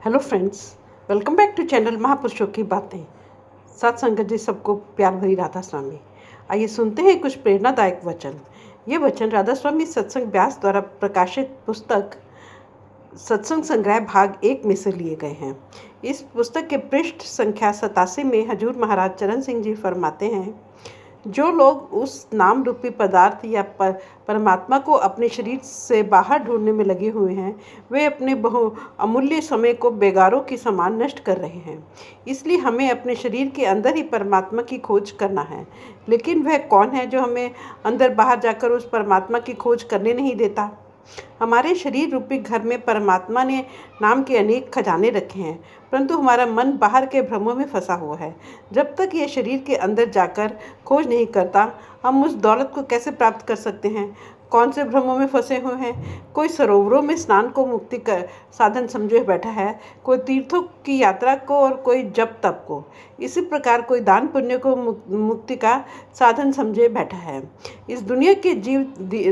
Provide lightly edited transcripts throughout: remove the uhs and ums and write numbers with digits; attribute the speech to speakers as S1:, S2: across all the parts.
S1: Hello friends, welcome back to channel महापुरुषों की बातें। सत्संगत जी सबको प्यार भरी राधा स्वामी। आइए सुनते हैं कुछ प्रेरणादायक वचन। ये वचन राधा स्वामी सत्संग व्यास द्वारा प्रकाशित पुस्तक सत्संग संग्रह भाग 1 में से लिए गए हैं। इस पुस्तक के पृष्ठ संख्या 87 में हजूर महाराज चरण सिंह जी फरमाते हैं, जो लोग उस नाम रूपी पदार्थ या परमात्मा को अपने शरीर से बाहर ढूंढने में लगे हुए हैं, वे अपने बहु अमूल्य समय को बेगारों की समान नष्ट कर रहे हैं। इसलिए हमें अपने शरीर के अंदर ही परमात्मा की खोज करना है। लेकिन वह कौन है जो हमें अंदर बाहर जाकर उस परमात्मा की खोज करने नहीं देता? हमारे शरीर रूपी घर में परमात्मा ने नाम के अनेक खजाने रखे हैं, परंतु हमारा मन बाहर के भ्रमों में फंसा हुआ है। जब तक ये शरीर के अंदर जाकर खोज नहीं करता, हम उस दौलत को कैसे प्राप्त कर सकते हैं? कौन से भ्रमों में फंसे हुए हैं? कोई सरोवरों में स्नान को मुक्ति का साधन समझे बैठा है, कोई तीर्थों की यात्रा को और कोई जप तप को। इसी प्रकार कोई दान पुण्य को मुक्ति का साधन समझे बैठा है। इस दुनिया के जीव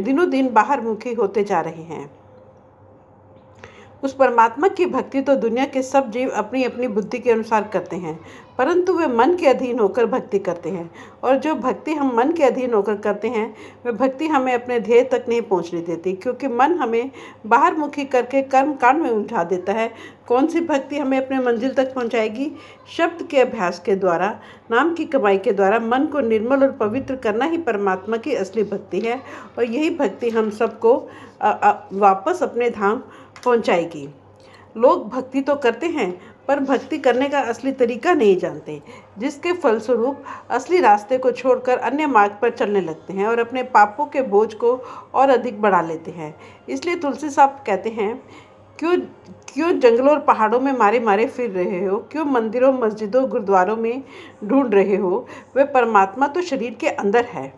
S1: दिनों दिन बाहर मुखी होते जा रहे हैं। उस परमात्मा की भक्ति तो दुनिया के सब जीव अपनी अपनी बुद्धि के अनुसार करते हैं, परंतु वे मन के अधीन होकर भक्ति करते हैं। और जो भक्ति हम मन के अधीन होकर करते हैं, वह भक्ति हमें अपने ध्येय तक नहीं पहुंचने देती, क्योंकि मन हमें बाहर मुखी करके कर्म कांड में उलझा देता है। कौन सी भक्ति हमें अपने मंजिल तक पहुंचाएगी? शब्द के अभ्यास के द्वारा, नाम की कमाई के द्वारा मन को निर्मल और पवित्र करना ही परमात्मा की असली भक्ति है, और यही भक्ति हम सबको वापस अपने धाम पहुंचाएगी। लोग भक्ति तो करते हैं, पर भक्ति करने का असली तरीका नहीं जानते, जिसके फलस्वरूप असली रास्ते को छोड़कर अन्य मार्ग पर चलने लगते हैं और अपने पापों के बोझ को और अधिक बढ़ा लेते हैं। इसलिए तुलसी साहब कहते हैं, क्यों जंगलों और पहाड़ों में मारे मारे फिर रहे हो? क्यों मंदिरों, मस्जिदों, गुरुद्वारों में ढूंढ रहे हो? वह परमात्मा तो शरीर के अंदर है।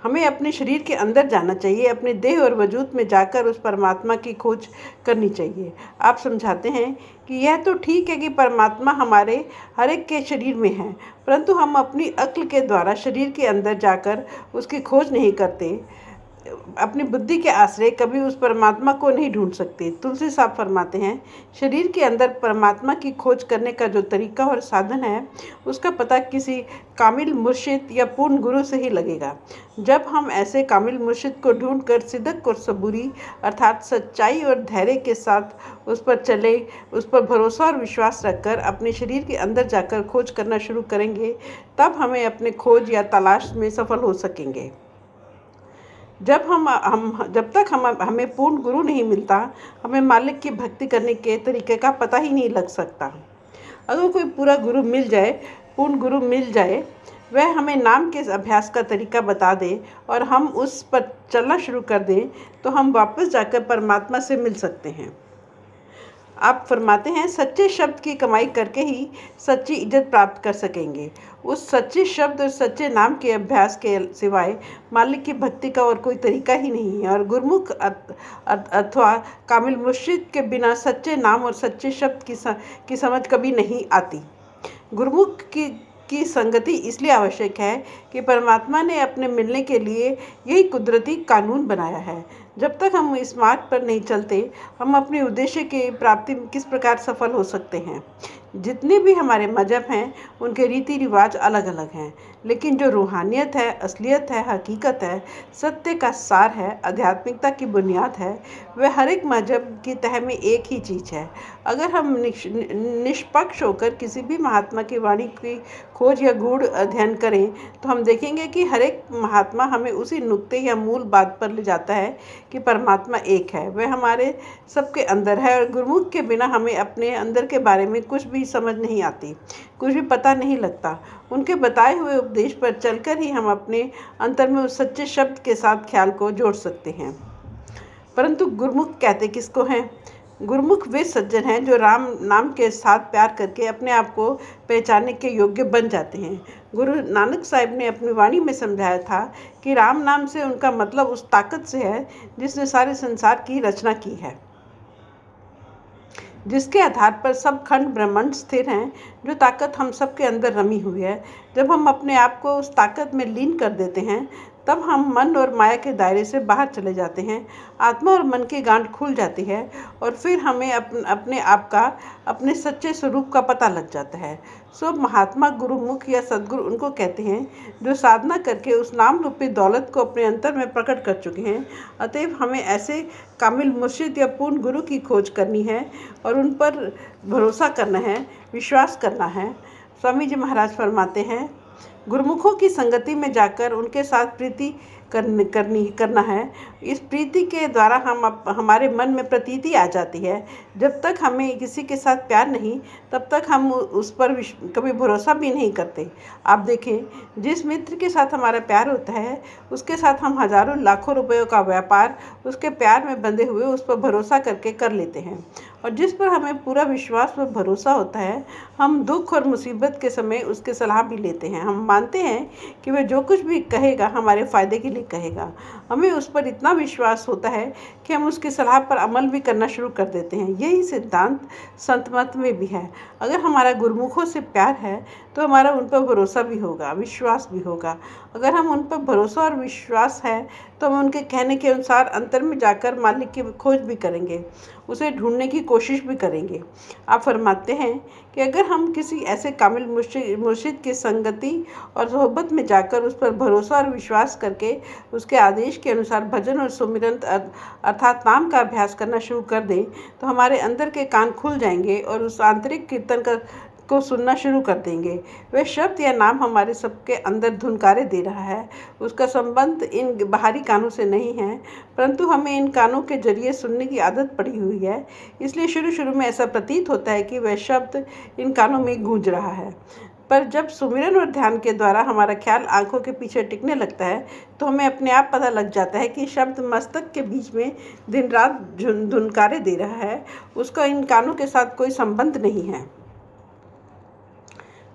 S1: हमें अपने शरीर के अंदर जाना चाहिए, अपने देह और वजूद में जाकर उस परमात्मा की खोज करनी चाहिए। आप समझाते हैं कि यह तो ठीक है कि परमात्मा हमारे हर एक के शरीर में है, परंतु हम अपनी अक्ल के द्वारा शरीर के अंदर जाकर उसकी खोज नहीं करते। अपनी बुद्धि के आश्रय कभी उस परमात्मा को नहीं ढूंढ सकते। तुलसी साहब फरमाते हैं, शरीर के अंदर परमात्मा की खोज करने का जो तरीका और साधन है, उसका पता किसी कामिल मुर्शिद या पूर्ण गुरु से ही लगेगा। जब हम ऐसे कामिल मुर्शिद को ढूंढकर सिद्दक और सबूरी अर्थात सच्चाई और धैर्य के साथ उस पर चले, उस पर भरोसा और विश्वास रखकर अपने शरीर के अंदर जाकर खोज करना शुरू करेंगे, तब हमें अपने खोज या तलाश में सफल हो सकेंगे। जब तक हमें पूर्ण गुरु नहीं मिलता, हमें मालिक की भक्ति करने के तरीके का पता ही नहीं लग सकता। अगर कोई पूरा गुरु मिल जाए, पूर्ण गुरु मिल जाए, वह हमें नाम के अभ्यास का तरीका बता दे और हम उस पर चलना शुरू कर दें, तो हम वापस जाकर परमात्मा से मिल सकते हैं। आप फरमाते हैं, सच्चे शब्द की कमाई करके ही सच्ची इज्जत प्राप्त कर सकेंगे। उस सच्चे शब्द और सच्चे नाम के अभ्यास के सिवाय मालिक की भक्ति का और कोई तरीका ही नहीं है, और गुरमुख अथवा कामिल मुर्शिद के बिना सच्चे नाम और सच्चे शब्द की समझ कभी नहीं आती। गुरमुख की संगति इसलिए आवश्यक है कि परमात्मा ने अपने मिलने के लिए यही कुदरती कानून बनाया है। जब तक हम इस मार्ग पर नहीं चलते, हम अपने उद्देश्य की प्राप्ति में किस प्रकार सफल हो सकते हैं? जितने भी हमारे मजहब हैं, उनके रीति रिवाज अलग अलग हैं, लेकिन जो रूहानियत है, असलियत है, हकीकत है, सत्य का सार है, आध्यात्मिकता की बुनियाद है, वह हर एक मजहब की तह में एक ही चीज़ है। अगर हम निष्पक्ष होकर किसी भी महात्मा की वाणी की खोज या गूढ़ अध्ययन करें, तो हम देखेंगे कि हर एक महात्मा हमें उसी नुक्ते या मूल बात पर ले जाता है कि परमात्मा एक है, वह हमारे सबके अंदर है। और गुरमुख के बिना हमें अपने अंदर के बारे में कुछ भी समझ नहीं आती, कुछ भी पता नहीं लगता। उनके बताए हुए उपदेश पर चलकर ही हम अपने अंतर में उस सच्चे शब्द के साथ ख्याल को जोड़ सकते हैं। परंतु गुरमुख कहते किसको हैं? गुरमुख वे सज्जन हैं जो राम नाम के साथ प्यार करके अपने आप को पहचानने के योग्य बन जाते हैं। गुरु नानक साहिब ने अपनी वाणी में समझाया था कि राम नाम से उनका मतलब उस ताकत से है जिसने सारे संसार की रचना की है, जिसके आधार पर सब खंड ब्रह्मांड स्थिर हैं, जो ताकत हम सबके अंदर रमी हुई है। जब हम अपने आप को उस ताकत में लीन कर देते हैं, तब हम मन और माया के दायरे से बाहर चले जाते हैं। आत्मा और मन की गांठ खुल जाती है और फिर हमें अपने आप का, अपने सच्चे स्वरूप का पता लग जाता है। सो महात्मा, गुरुमुख या सद्गुरु उनको कहते हैं जो साधना करके उस नाम रूपी दौलत को अपने अंतर में प्रकट कर चुके हैं। अतएव हमें ऐसे कामिल मुर्शिद या पूर्ण गुरु की खोज करनी है और उन पर भरोसा करना है, विश्वास करना है। स्वामी जी महाराज फरमाते हैं, गुरुमुखों की संगति में जाकर उनके साथ प्रीति करना है। इस प्रीति के द्वारा हमारे मन में प्रतीति आ जाती है। जब तक हमें किसी के साथ प्यार नहीं, तब तक हम उस पर कभी भरोसा भी नहीं करते। आप देखें, जिस मित्र के साथ हमारा प्यार होता है, उसके साथ हम हज़ारों लाखों रुपयों का व्यापार उसके प्यार में बंधे हुए उस पर भरोसा करके कर लेते हैं। और जिस पर हमें पूरा विश्वास व भरोसा होता है, हम दुख और मुसीबत के समय उसकी सलाह भी लेते हैं। हम मानते हैं कि वह जो कुछ भी कहेगा हमारे फ़ायदे के लिए कहेगा। हमें उस पर इतना विश्वास होता है कि हम उसकी सलाह पर अमल भी करना शुरू कर देते हैं। यही सिद्धांत संत मत में भी है। अगर हमारा गुरुमुखों से प्यार है तो हमारा उन पर भरोसा भी होगा, विश्वास भी होगा। अगर हम उन पर भरोसा और विश्वास है तो हम उनके कहने के अनुसार अंतर में जाकर मालिक की खोज भी करेंगे, उसे ढूंढने की कोशिश भी करेंगे। आप फरमाते हैं कि अगर हम किसी ऐसे कामिल मुर्शिद की संगति और सोहबत में जाकर उस पर भरोसा और विश्वास करके उसके आदेश के अनुसार भजन और सुमिरन अर्थात नाम का अभ्यास करना शुरू कर दें, तो हमारे अंदर के कान खुल जाएंगे और उस आंतरिक कीर्तन को सुनना शुरू कर देंगे। वह शब्द या नाम हमारे सबके अंदर धुनकारे दे रहा है। उसका संबंध इन बाहरी कानों से नहीं है, परंतु हमें इन कानों के जरिए सुनने की आदत पड़ी हुई है। इसलिए शुरू शुरू में ऐसा प्रतीत होता है कि वह शब्द इन कानों में गूंज रहा है, पर जब सुमिरन और ध्यान के द्वारा हमारा ख्याल आंखों के पीछे टिकने लगता है, तो हमें अपने आप पता लग जाता है कि शब्द मस्तक के बीच में दिन रात धुनकारे दे रहा है। उसका इन कानों के साथ कोई संबंध नहीं है।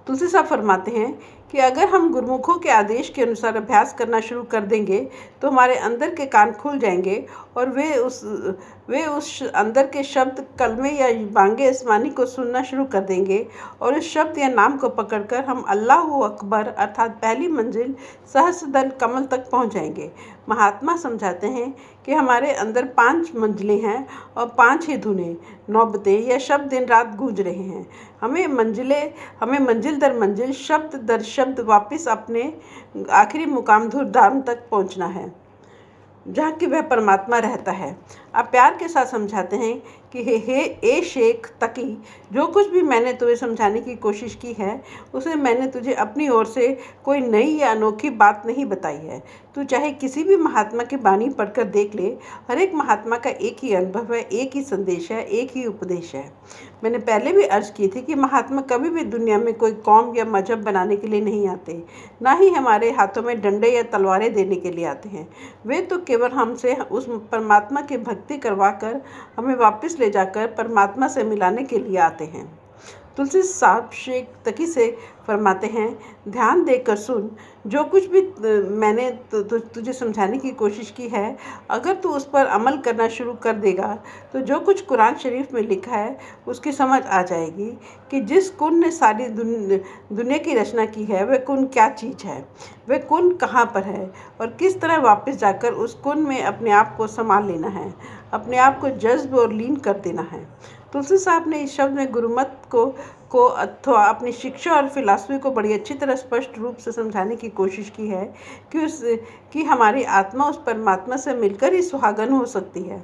S1: तुलसी साहब फरमाते हैं कि अगर हम गुरुमुखों के आदेश के अनुसार अभ्यास करना शुरू कर देंगे तो हमारे अंदर के कान खुल जाएंगे और वे उस अंदर के शब्द, कलमे या बांगे आसमानी को सुनना शुरू कर देंगे और उस शब्द या नाम को पकड़कर हम अल्लाहु अकबर अर्थात पहली मंजिल सहस्रदल कमल तक पहुंच जाएंगे। महात्मा समझाते हैं कि हमारे अंदर 5 मंजिलें हैं और 5 ही धुनें, नौबतें या शब्द दिन रात गूंज रहे हैं। हमें मंजिल दर मंजिल, शब्द दर शब्द वापस अपने आखिरी मुकाम धुरधाम तक पहुंचना है, जहाँ कि वह परमात्मा रहता है। आप प्यार के साथ समझाते हैं कि हे शेख तकी, जो कुछ भी मैंने तुम्हें समझाने की कोशिश की है उसे मैंने तुझे अपनी ओर से कोई नई या अनोखी बात नहीं बताई है। तू चाहे किसी भी महात्मा की वाणी पढ़कर देख ले, हर एक महात्मा का एक ही अनुभव है, एक ही संदेश है, एक ही उपदेश है। मैंने पहले भी अर्ज की थी कि महात्मा कभी भी दुनिया में कोई कौम या मजहब बनाने के लिए नहीं आते, ना ही हमारे हाथों में डंडे या तलवारें देने के लिए आते हैं। वे तो केवल हमसे उस परमात्मा की भक्ति करवा कर हमें वापस ले जाकर परमात्मा से मिलाने के लिए आते हैं। तुलसी साहब शेख तकी से फरमाते हैं, ध्यान देकर सुन, जो कुछ भी मैंने तुझे समझाने की कोशिश की है, अगर तू उस पर अमल करना शुरू कर देगा तो जो कुछ कुरान शरीफ में लिखा है उसकी समझ आ जाएगी कि जिस कुन ने सारी दुनिया की रचना की है वह कुन क्या चीज़ है, वह कुन कहाँ पर है और किस तरह वापस जाकर उस कुन में अपने आप को संभाल लेना है, अपने आप को जज्ब और लीन कर देना है। तुलसी साहब ने इस शब्द में गुरुमत को अथवा अपनी शिक्षा और फिलॉसफी को बड़ी अच्छी तरह स्पष्ट रूप से समझाने की कोशिश की है कि हमारी आत्मा उस परमात्मा से मिलकर ही सुहागन हो सकती है।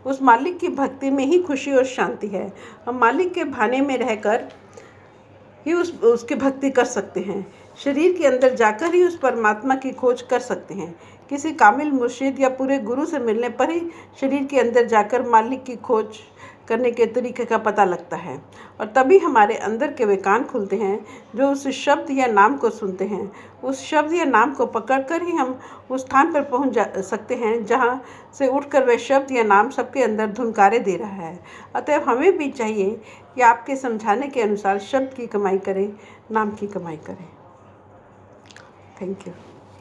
S1: उस मालिक की भक्ति में ही खुशी और शांति है। हम मालिक के भाने में रहकर ही उसकी भक्ति कर सकते हैं। शरीर के अंदर जाकर ही उस परमात्मा की खोज कर सकते हैं। किसी कामिल मुर्शिद या पूरे गुरु से मिलने पर ही शरीर के अंदर जाकर मालिक की खोज करने के तरीके का पता लगता है और तभी हमारे अंदर के वे कान खुलते हैं जो उस शब्द या नाम को सुनते हैं। उस शब्द या नाम को पकड़कर ही हम उस स्थान पर पहुंच सकते हैं जहां से उठकर वह शब्द या नाम सबके अंदर धुनकारे दे रहा है। अतएव हमें भी चाहिए कि आपके समझाने के अनुसार शब्द की कमाई करें, नाम की कमाई करें। Thank you.